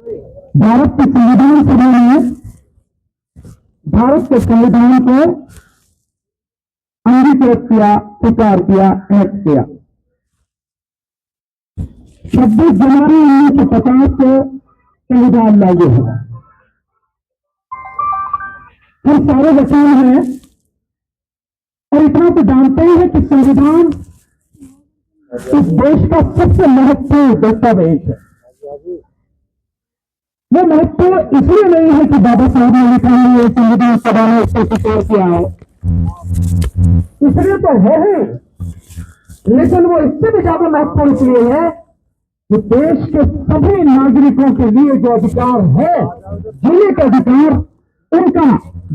भारत के संविधान सभा ने भारत के संविधान को अंगीकृत किया, स्वीकार किया, एक्ट किया। 26 जनवरी 1950 को संविधान लागू हुआ। हम सारे वकील हैं और इतना तो जानते हैं कि संविधान इस देश का सबसे महत्वपूर्ण दस्तावेज है। वो महत्व इसलिए नहीं है कि बाबा साहब ने लिखा है, संविधान सभा ने इसको स्वीकार किया है, इसलिए तो है ही, लेकिन वो इससे भी ज्यादा महत्वपूर्ण इसलिए है कि देश के सभी नागरिकों के लिए जो अधिकार है, जीने का अधिकार, उनका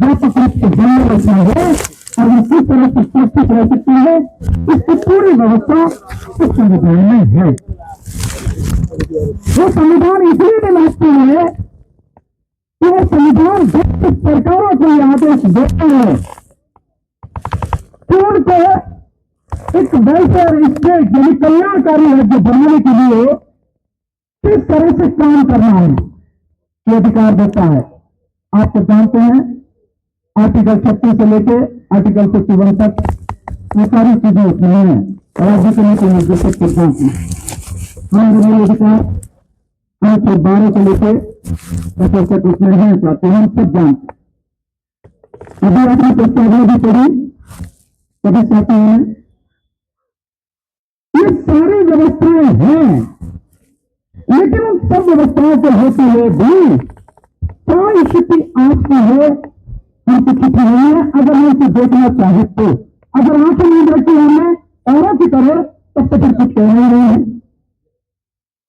व्यापक रूप से ध्यान रखना है और इसी तरह से सुरक्षित रह सकते हैं, इसकी पूरी व्यवस्था इस संविधान में है। वो संविधान इसलिए भी महत्वपूर्ण है कि वो संविधान देश की सरकारों को यह आदेश देते हैं कि उनको एक वेलफेयर स्टेट यानी कल्याणकारी राज्य बनाने के लिए किस तरह से काम करना है, ये अधिकार देता है। आप तो जानते हैं आर्टिकल 36 से लेकर आर्टिकल 51 तक ये सारी चीजें उसमें हैं। राज्य के नीति निर्देशक के साथ हम अधिकार 12 से लेकर 50 तक उसमें है, चाहते हम सब जानते। अभी आपने प्रस्तावना भी पढ़ी, कभी चाहते हैं, ये सारी व्यवस्थाएं हैं, लेकिन उन सब व्यवस्थाओं को होते हुए भी क्या स्थिति आज की है, हमसे कुछ नहीं है। अगर हम इसे देखना चाहे तो अगर आंखें नहीं रखी हमने औरों की तरह, तब तो फिर कुछ कहना ही नहीं है।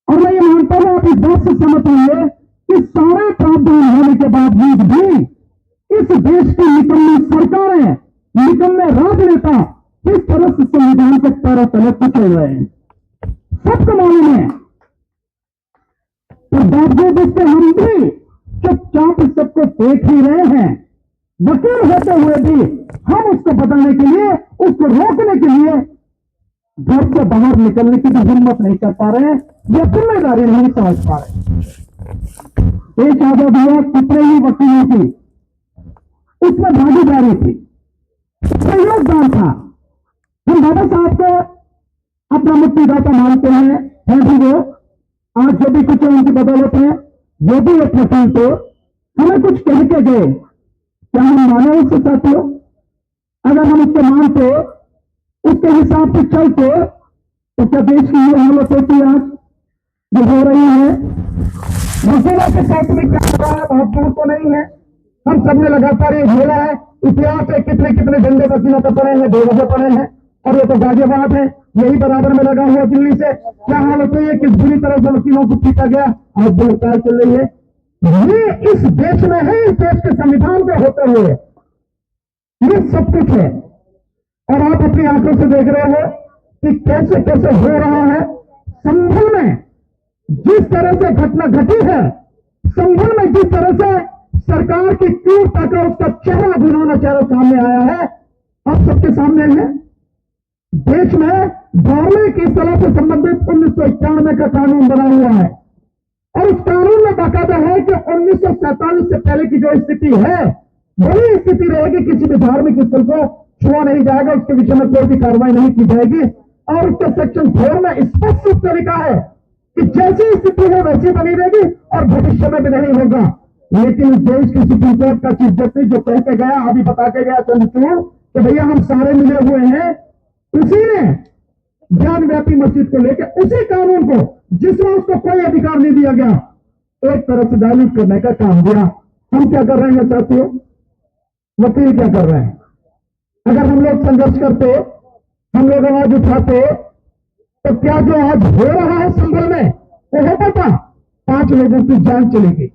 और मैं ये मानता हूं आप इस बात से सहमत होंगे कि सारे प्रावधान होने के बावजूद भी इस देश की निकम्मी सरकारें, निकम्मे राजनेता किस तरह से संविधान के पैरों तले कुचल रहे हैं, सबको मालूम है। तो बावजूद इससे हम भी चुपचाप इस सबको देख ही रहे हैं। वकील होते हुए भी हम उसको बताने के लिए, उसको रोकने के लिए घर से बाहर निकलने की भी हिम्मत नहीं कर पा रहे हैं, यह जिम्मेदारी नहीं समझ पा रहे। देश आजाद हुआ, कितने ही वकीलों की उसमें भागीदारी थी, उसका योगदान था। हम बाबा साहब को अपना मुक्तिदाता मानते हैं भी वो आज जो भी कुछ उनकी बदौलत है, वो भी एक वकील तो हमें कुछ कह के गए, क्या हम माने उसके साथियों? अगर हम उसके मानते, उसके हिसाब से चलते, तो क्या देश की ये हालत होती आज जो हो रही है? वकीलों के साथ में क्या हो रहा है बहुत दूर तो नहीं है। हम सबने लगातार ये झेला है, इतिहास से कितने कितने झंडे पसीना तो पड़े हैं, बेवजह पड़े हैं, और ये तो गाजियाबाद है, यही बराबर में लगा हुआ दिल्ली से। क्या हालत हुई है, किस बुरी तरह से वकीलों को पीटा गया, आज गिरफ्तार चल रही है। ये इस देश में है, इस देश के संविधान पे होते हुए ये सब कुछ है। और आप अपनी आंखों से देख रहे हो कि कैसे कैसे हो रहा है। संभल में जिस तरह से घटना घटी है, संभल में जिस तरह से सरकार की क्रूरता का उसका चेहरा घिनौना चेहरा सामने आया है, आप सबके सामने है। देश में धार्मिक इस्तेलाह से संबंधित 1991 का कानून बना हुआ है, और उस कानून में बाकायदा है कि 1947 से पहले की जो स्थिति है वही स्थिति रहेगी। किसी भी धार्मिक स्थल को छुआ नहीं जाएगा, उसके विषय में कोई भी कार्रवाई नहीं की जाएगी। और उसके सेक्शन 4 में स्पष्ट रूप से लिखा है कि जैसी स्थिति है वैसी बनी रहेगी और भविष्य में भी नहीं होगा। लेकिन देश की सुप्रीम कोर्ट का चीफ जस्टिस जो कह के गया, अभी बता के गया चंद्रचूड़ कि भैया हम सारे मिले हुए हैं, उसी ने ज्ञान व्यापी मस्जिद को लेकर उसी कानून को जिसमें उसको कोई अधिकार नहीं दिया गया, एक तरह से डायल्यूट करने का काम दिया। हम क्या कर रहे हैं साथियों? वकील क्या कर रहे हैं? अगर हम लोग संघर्ष करते, हम लोग आवाज उठाते, तो क्या जो आज हो रहा है संभल में वो होता था? 5 लोगों की जान चलेगी,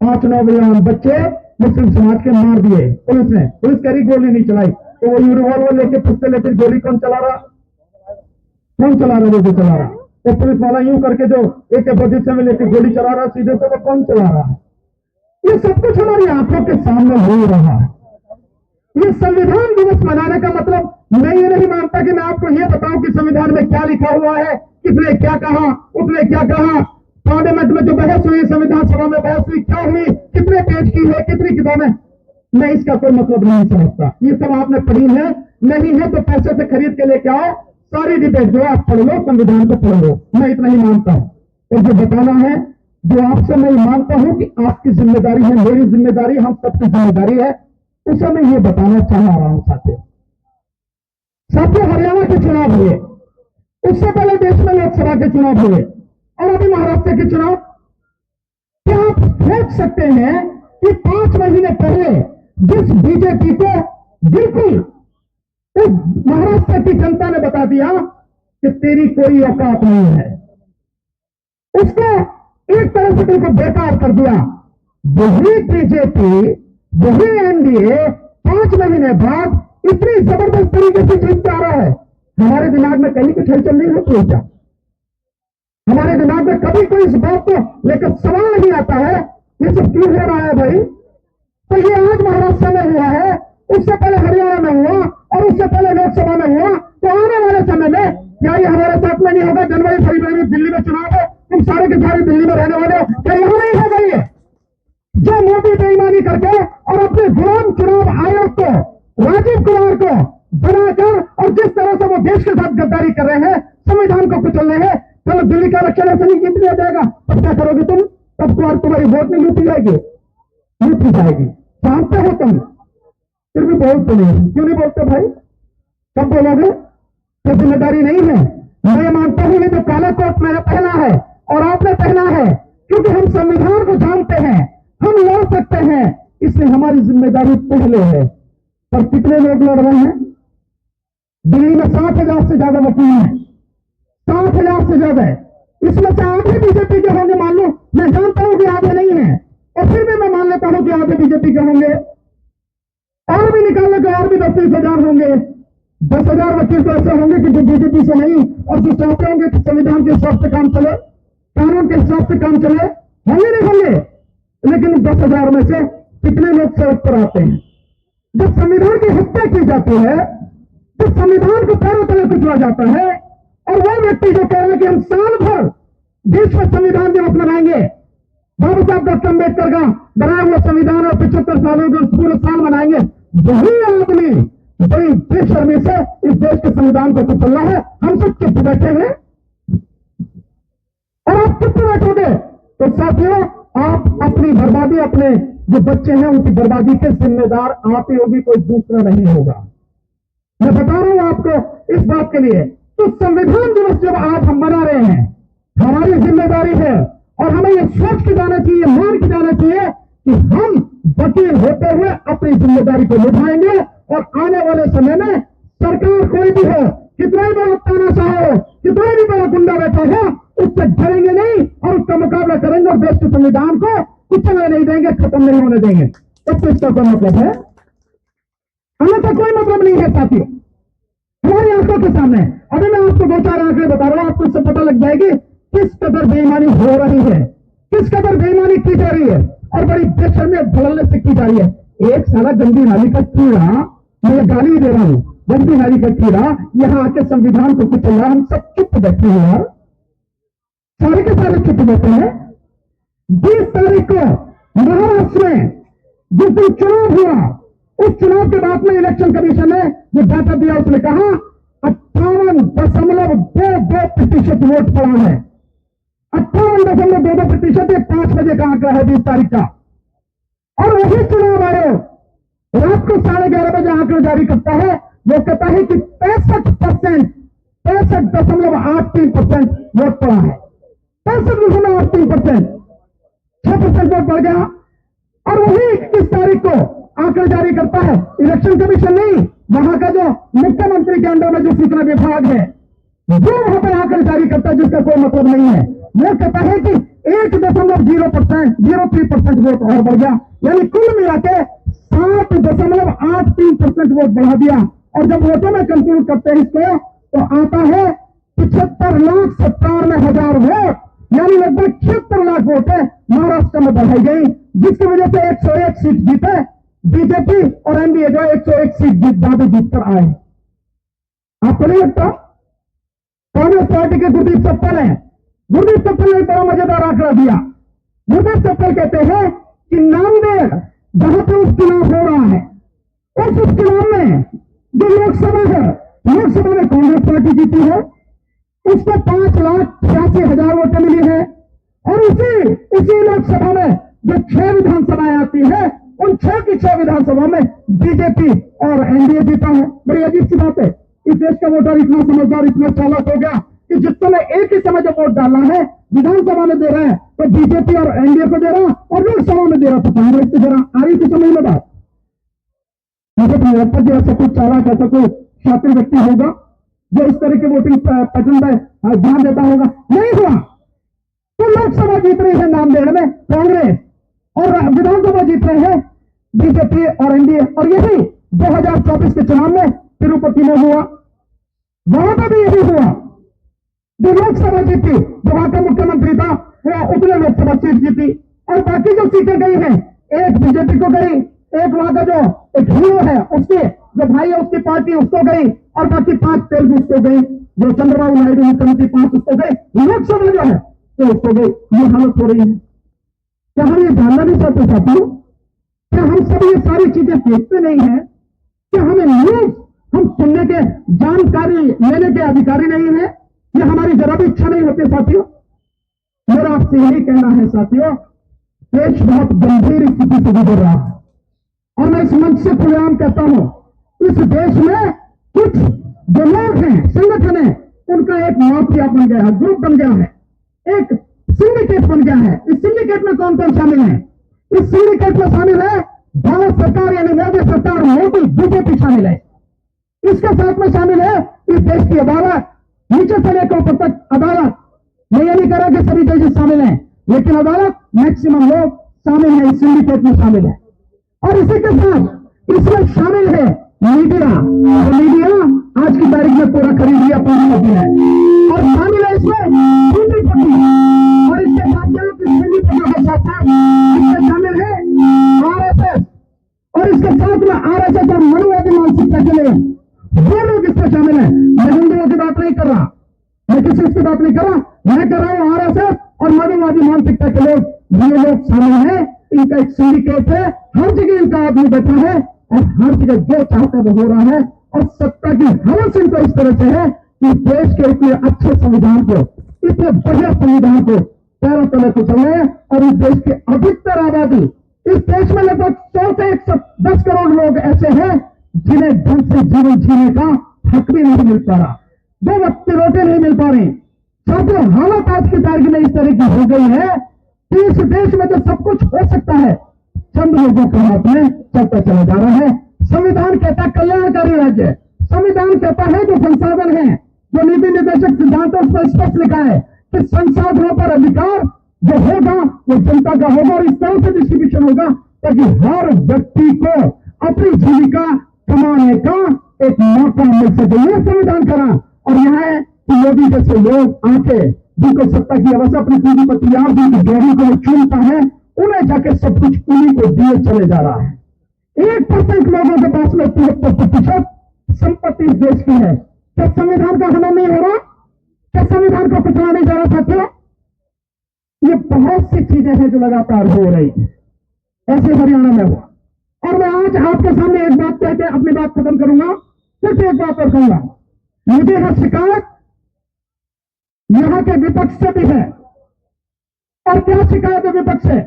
5 नौजवान बच्चे मुस्लिम समाज के मार दिए पुलिस ने। पुलिस करी गोली नहीं चलाई, तो वो रिवॉल्वर लेके पिस्टल लेकर गोली कौन चला रहा? कौन चला रहा? वो जो चला रहा, तो पुलिस वाला यूं करके जो एक पोजीशन में लेकर गोली चला रहा सीधे, तो वो कौन चला रहा है? ये सब कुछ हमारी आंखों के सामने हो रहा है। ये संविधान दिवस मनाने का मतलब मैं ये नहीं मानता कि मैं आपको ये बताऊं कि संविधान में क्या लिखा हुआ है, किसने क्या कहा, उसने क्या कहा। पार्लियामेंट में जो बहस हुई, संविधान सभा में बहस हुई, क्या हुई, कितने पेज की है, कितनी किताबें, मैं इसका कोई मतलब नहीं समझता। ये सब आपने पढ़ी है, नहीं है तो पैसे से खरीद के लेके आओ, सारी डिबेट जो आप पढ़ लो, संविधान को पढ़ लो, मैं इतना ही मानता हूं। और जो बताना है, जो आपसे मैं मानता हूं कि आपकी जिम्मेदारी है, मेरी जिम्मेदारी, हम सबकी जिम्मेदारी है, उसे मैं ये बताना चाह रहा हूं। साथियों, हरियाणा के चुनाव हुए, उससे पहले देश में लोकसभा के चुनाव हुए, और अभी महाराष्ट्र के चुनाव। क्या आप सोच सकते हैं कि 5 महीने पहले जिस बीजेपी को बिल्कुल उस महाराष्ट्र की जनता ने बता दिया कि तेरी कोई औकात नहीं है, उसको एक तरह से बिल्कुल बेकार कर दिया, वही बीजेपी, वही एनडीए 5 महीने बाद इतनी जबरदस्त तरीके से जीत आ रहा है। हमारे दिमाग में कहीं कुछ हलचल नहीं होती है क्या? हमारे दिमाग में कभी कोई इस बात को लेकर सवाल नहीं आता है, ये सब क्यों हो रहा है भाई? तो ये आज महाराष्ट्र में हुआ है, उससे पहले हरियाणा में हुआ, और उससे पहले लोकसभा में हुआ, तो आने वाले समय में क्या ये हमारे साथ में नहीं होगा? जनवरी फरवरी में दिल्ली में चुनाव है, तुम सारे के सारे दिल्ली में रहने वाले हो, क्या यहां नहीं होगा? ये जो मोदी बेईमानी करके और अपने गुलाम चुनाव आयोग को, राजीव कुमार को बनाकर, और जिस तरह से वो देश के साथ गद्दारी कर रहे हैं, संविधान को कुचल रहे हैं, चलो दिल्ली का इलेक्शन ऐसे नहीं जीत लिया जाएगा, तब क्या करोगे तुम? तब तुम्हारी वोट नहीं लूटी जाएगी, लूटी जाएगी, जानते हो तुम, फिर भी बोलते नहीं। क्यों नहीं बोलते भाई? कब बोलोगे? तो जिम्मेदारी नहीं है। मैं मानता हूं ये जो काला कोट मैंने पहना है और आपने पहना है, क्योंकि हम संविधान को जानते हैं, हम लड़ सकते हैं, इसलिए हमारी जिम्मेदारी पहले है। पर कितने लोग लड़ रहे हैं? दिल्ली में 7,000 से ज्यादा वकील हैं, 7,000 से ज्यादा है। इसमें से आधे बीजेपी के होंगे, मान लो, मैं जानता हूं कि आधे नहीं है, और फिर भी मैं मान लेता हूं कि आधे बीजेपी के होंगे, और भी निकालने को और भी 10,000 होंगे। 10,000 वकील तो ऐसे होंगे कि जो बीजेपी से नहीं, और जो चाहते होंगे कि संविधान के हिसाब से काम चले, कानून के हिसाब से काम चले, होंगे नहीं होंगे। लेकिन 10,000 में से कितने लोग सड़क पर आते हैं? जब संविधान की हत्या की जाती है, जब संविधान को पैरों तले कुचला जाता है, और वो व्यक्ति जो कह रहे हैं कि हम साल भर देश में संविधान दिवस मनाएंगे, बाबा साहब डॉक्टर अम्बेडकर का बनाया हुआ संविधान और 75 सालों के पूरे साल मनाएंगे, वही आदमी बड़ी बेशर्मी से इस देश के संविधान को कुचल रहा है। हम सब चुप बैठे हैं, और आप चुप बैठोगे तो साथियों, आप अपनी बर्बादी, अपने जो बच्चे हैं उनकी बर्बादी के जिम्मेदार आप ही होगी, कोई दूसरा नहीं होगा। मैं बता रहा हूं आपको इस बात के लिए। तो संविधान दिवस जब आज हम मना रहे हैं, हमारी जिम्मेदारी है, और हमें यह सोच के जाना चाहिए, मान के जाना चाहिए कि हम वकील होते हुए अपनी जिम्मेदारी को निभाएंगे, और आने वाले समय में सरकार कोई भी हो, कितना ही बड़ा तानाशाह हो, कितना भी बड़ा गुंडा बैठा हो, उससे डरेंगे नहीं, और उसका मुकाबला करेंगे, और देश के संविधान को कुचलने नहीं देंगे, खत्म नहीं होने देंगे। तो इसका क्या मतलब है? हमें तो कोई मतलब नहीं है साथियों, हमारी आंखों के सामने। अभी मैं आपको 2-4 आंकड़े बता रहा हूं, आपको इससे पता लग जाएगी किस कदर बेईमानी हो रही है, किस कदर बेईमानी की जा रही है, और बड़ी बेशर्मी और धड़ल्ले से की जा रही है। एक साला गंदी नाली का कीड़ा, मैं गाली दे रहा हूं, गंदी नाली का कीड़ा यहां आके संविधान को कुचल रहा है। हम सब चुप बैठे हैं यार, सारे के सारे चुप बैठे हैं। 20 तारीख को महाराष्ट्र में जिस दिन चुनाव हुआ, उस चुनाव के बाद में इलेक्शन कमीशन ने जो डाटा दिया, उसने कहा 58.22% वोट पड़ा है। 58.22%, 5 बजे का आंकड़ा है 20 तारीख का। और वही चुनाव आयोग रात को 11:30 बजे आंकड़ा जारी करता है, वो कहता है कि 65.83% वोट पड़ा है। 65.83%, 6% वोट बढ़ गया। और वही 21 तारीख को आंकड़ा जारी करता है इलेक्शन कमीशन, नहीं, वहां का जो मुख्यमंत्री के अंडर में जो सूचना विभाग है, जो वहां पर आंकड़ा जारी करता है, जिसका कोई मतलब नहीं है। वो कहता है कि 1.03% वोट और बढ़ गया, यानी कुल मिला के 7.83% वोट बढ़ा दिया। और जब वोटों में कंक्लूड करते हैं इसको, तो आता है 75,97,000 वोट, यानी लगभग 76 लाख वोटें महाराष्ट्र में बढ़ाई गई, जिसकी वजह से 101 सीट जीते बीजेपी, और एनडीए जो 101 सीट जीतकर आए। आपको नहीं लगता? कांग्रेस पार्टी के गुरदीप चप्पल हैं, गुरदीप सत्तल ने बड़ा मजेदार आंकड़ा दिया। गुरदीप सत्तल कहते हैं कि नामदेव जहां पर उपचुनाव हो रहा है, उस उपचुनाव में जो लोकसभा है, लोकसभा में कांग्रेस पार्टी जीती है, उसको 5,86,000 वोटें मिली है। और उसी लोकसभा में जो 6 विधानसभाएं आती है, उन 6 की 6 विधानसभा में बीजेपी और एनडीए जीता है। बड़ी अजीब सी बात है। इस देश का वोटर इतना समझदार, इतना चालाक हो गया कि जिस समय एक ही समय जब वोट डालना है, विधानसभा में दे रहा है तो बीजेपी और एनडीए को दे रहा, और लोकसभा में दे रहा तो कांग्रेस को दे रहा। आ रही थी समझ में बात। मुझे तो लगता है ऐसा कुछ चालाक, ऐसा कोई शातिर व्यक्ति होगा जो इस तरह के वोटिंग पैटर्न पर ध्यान देता होगा। नहीं हुआ। तो लोकसभा जीत रही है नामदेड़ में कांग्रेस, और विधानसभा जीत रहे हैं बीजेपी और एनडीए। और यही 2024 के चुनाव में तिरुपति में हुआ, वहां पर भी यही हुआ। जो लोकसभा जीती, जो वहां का मुख्यमंत्री था, वो उतने लोकसभा सीट जीती, और बाकी जो सीटें गई हैं, एक बीजेपी को गई, एक वहां का जो एक हीरो है उसके जो भाई है उसकी पार्टी उसको गई, और बाकी 5 तेलुगु उसको गई, जो चंद्रबाबू नायडू मुख्यमंत्री 5 उसको गई, लोकसभा जो है तो उसको गई। ये हालत हो रही है। क्या हम ये जानना नहीं चाहते साथियों? क्या हम सब ये सारी चीजें देखते नहीं है? क्या हमें न्यूज हम सुनने के, जानकारी लेने के अधिकारी नहीं है? ये हमारी जरा भी इच्छा नहीं होती साथियों। मेरा आपसे यही कहना है साथियों, देश बहुत गंभीर स्थिति से गुजर रहा है, और मैं इस मंच से खुलेआम कहता हूं, इस देश में कुछ जो लोग हैं, संगठन है, उनका एक माफिया बन गया है, ग्रुप बन गया है, एक सिंडिकेट बन गया है। इस सिंडिकेट में कौन कौन शामिल है? इस सिंडिकेट में शामिल है भारत सरकार यानी मोदी सरकार, मोदी बीजेपी शामिल है। इसके साथ में शामिल है इस देश की अदालत, नीचे से लेकर ऊपर तक अदालत। मैं ये नहीं कह रहा कि सभी जजेस शामिल हैं, लेकिन अदालत मैक्सिमम लोग शामिल है, इस सिंडिकेट में शामिल है। और इसी के साथ इसमें शामिल है मीडिया, और मीडिया आज की तारीख में पूरा खरीद लिया पूरी होती है, और शामिल है इसमें पूंजीपति, और इसके साथ पूंजीपतियों के साथ इसमें शामिल है आरएसएस, और इसके साथ में आरएसएस और मनुवादी मानसिकता के लिए वो लोग इसमें शामिल है। मैं हिंदुओं की बात नहीं कर रहा, मैं किसी की बात नहीं कर रहा, मैं कर रहा हूं आरएसएस और मनुवादी मानसिकता के लोग, ये लोग शामिल है। इनका एक सिंडिकेट है, हर जगह इनका आदमी बैठा है, और हर जगह जो चाहता है वो हो रहा है। और सत्ता की हवस इनको इस तरह से है कि देश के इतने अच्छे संविधान को, इतने बढ़िया संविधान को पैरों तले को चल रहे हैं। और इस देश की अधिकतर आबादी, इस देश में लगभग 100 से 110 करोड़ लोग ऐसे हैं जिन्हें ढंग से जीवन जीने का हक भी नहीं मिल पा रहा, 2 वक्त की रोटी नहीं मिल पा रही। साथियों, हालत आज की तारीख में इस तरह की हो गई है कि इस देश में जो सब कुछ हो सकता है, चंद लोगों के हाथ में चलता चला जा रहा है। संविधान कहता है कल्याणकारी राज्य, संविधान कहता है जो संसाधन है, जो नीति निर्देशक सिद्धांतों पर स्पष्ट लिखा है कि संसाधनों पर अधिकार जो होगा वो जनता का होगा, और इस तरह से डिस्ट्रीब्यूशन होगा ताकि हर व्यक्ति को अपनी जीविका कमाने का एक मौका मिल सके। यह संविधान करा, और यह है कि मोदी जैसे लोग आके जिनको सत्ता की अवस्था अपनी पूंजीपति यार जिनकी गहरी को चुनता है, उन्हें जाके सब कुछ उन्हीं को दिए चले जा रहा है। 1% लोगों के पास में 73% संपत्ति इस देश की है। क्या संविधान का हनन नहीं हो रहा? क्या संविधान को कुचला नहीं जा रहा साथियों? ये बहुत सी चीजें हैं जो लगातार हो रही है। ऐसे हरियाणा में हुआ, और मैं आज आपके सामने एक बात कहते अपनी बात खत्म करूंगा, सिर्फ एक बात और कहूंगा। मुझे हर शिकायत यहां के विपक्ष से भी है। और क्या शिकायत है विपक्ष से?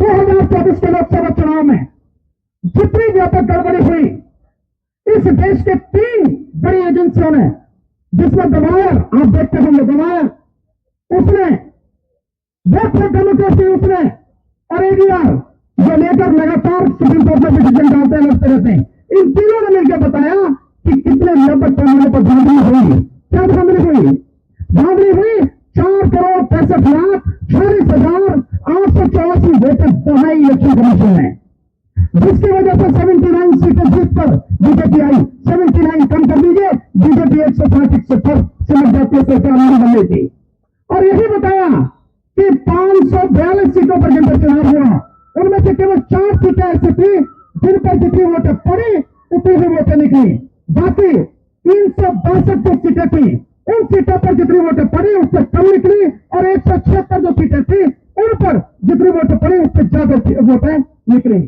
2024 के लोकसभा चुनाव में जितनी व्यापक गड़बड़ी हुई, इस देश के 3 बड़ी एजेंसियों ने, जिसमें दबायर आप देखते होंगे, दबायर उसने, वोट फॉर डेमोक्रेसी उसने, और एडीआर जो लेकर लगातार सुप्रीम कोर्ट में डिसीजन डालते हैं, लड़ते रहते हैं, इन तीनों ने मिलकर बताया कि कितने व्यापक पैमाने पर धांधली हुई। क्या धांधली हुई? धांधली हुई 4,63,46,884 वोटर बढ़ाई इलेक्शन कमीशन ने, जिसकी वजह से 79 सीटें जीत पर बीजेपी आई। 79 कम कर दीजिए, बीजेपी 160 सिमट जाती है, सरकार नहीं बन रही थी। और यही बताया कि 542 सीटों पर जिन पर चुनाव हुआ, उनमें से केवल 4 सीटें ऐसी थी जिन पर जितनी वोटें पड़ी उतनी ही वोटें निकली। बाकी 362 जो सीटें थी उन सीटों पर जितनी वोटें पड़ी उससे कम निकली और 176 जो सीटें थी उन पर जितनी वोटें पड़ी उससे ज्यादा वोटें निकली।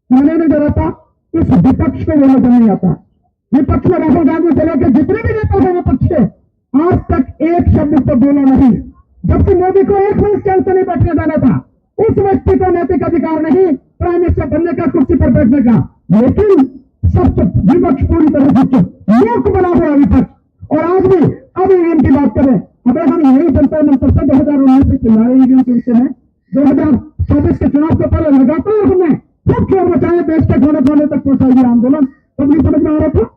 मैंने नहीं डरा था, इस विपक्ष को वो नजर नहीं आता। विपक्ष में राहुल गांधी से लेकर जितने भी नेता थे विपक्ष के, आज तक एक शब्द पर बोला नहीं। जबकि मोदी को एक मिनट के अंत नहीं बैठने देना था, उस व्यक्ति को नैतिक अधिकार नहीं प्राइम मिनिस्टर बनने का, कुर्सी पर बैठने का, लेकिन सब चुप, विपक्ष पूरी तरह से चुप, मूर्ख बना हुआ विपक्ष। और आज भी अब ईवीएम की बात करें, अबे हम यही जनता मंत्र से 2019 से चिल्ला रहे ईवीएम के विषय में। 2024 के चुनाव से पहले लगातार हमने खूब शोर मचाए, देश के कोने कोने तक पहुंचाई आंदोलन, तब नहीं समझ में आ रहा था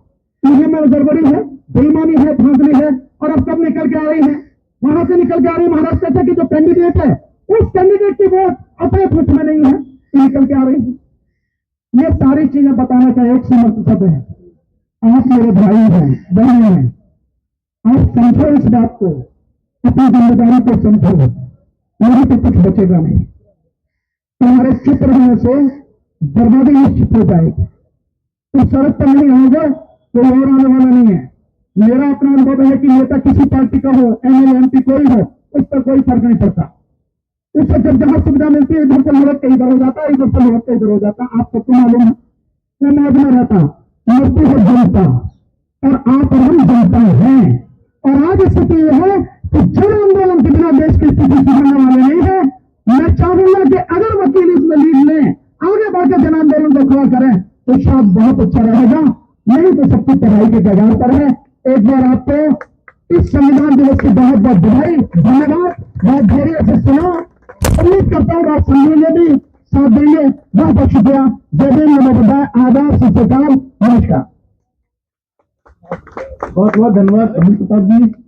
ईवीएम में गड़बड़ी है, बेईमानी है, धांधली है। और अब कब निकल के आ रही है, वहां से निकल के आ रही महाराष्ट्र से कि जो कैंडिडेट है उस कैंडिडेट की वोट अपने पक्ष में नहीं है, निकल के आ रही है। ये सारी चीजें बताने का एक ही मकसद है, आप मेरे भाई हैं, बहन हैं, आप समझो इस बात को, अपनी जिम्मेदारी को समझो, नहीं तो कुछ बचेगा नहीं। तुम्हारे चुप रहने से बर्बादी निश्चित हो जाएगी। तुम सड़क पर नहीं आओगे तो और आने वाला नहीं है। मेरा अपना अनुभव है कि नेता किसी पार्टी का हो, एमएलए एमपी कोई हो, उस पर कोई फर्क नहीं पड़ता। उससे जब जहां सुविधा मिलती है, इधर से मुहूर्त कहीं इधर हो जाता है, इधर से मुहूर्त इधर हो जाता है। आपको तो मालूम है, मैं मौज में रहता, मस्ती है जनता, और आप और हम जनता हैं। और आज स्थिति यह है कि जन आंदोलन के बिना देश की स्थिति सुधरने वाले नहीं है। मैं चाहूंगा कि अगर वकील इसमें लीड लें, आगे बढ़कर जन आंदोलन को खड़ा करें, तो शायद बहुत अच्छा रहेगा। नहीं तो सबकी पढ़ाई के कगार पर है। एक बार आपको इस संविधान दिवस की बहुत बहुत बधाई, धन्यवाद। बहुत धैर्य से सुनो, उम्मीद करता हूँ आप समझेंगे भी, साथ देंगे। बहुत बहुत शुक्रिया। जय भीम, नमो बुद्धाय, आदाब, सत श्री अकाल, नमस्कार। बहुत बहुत धन्यवाद अमित प्रताप जी।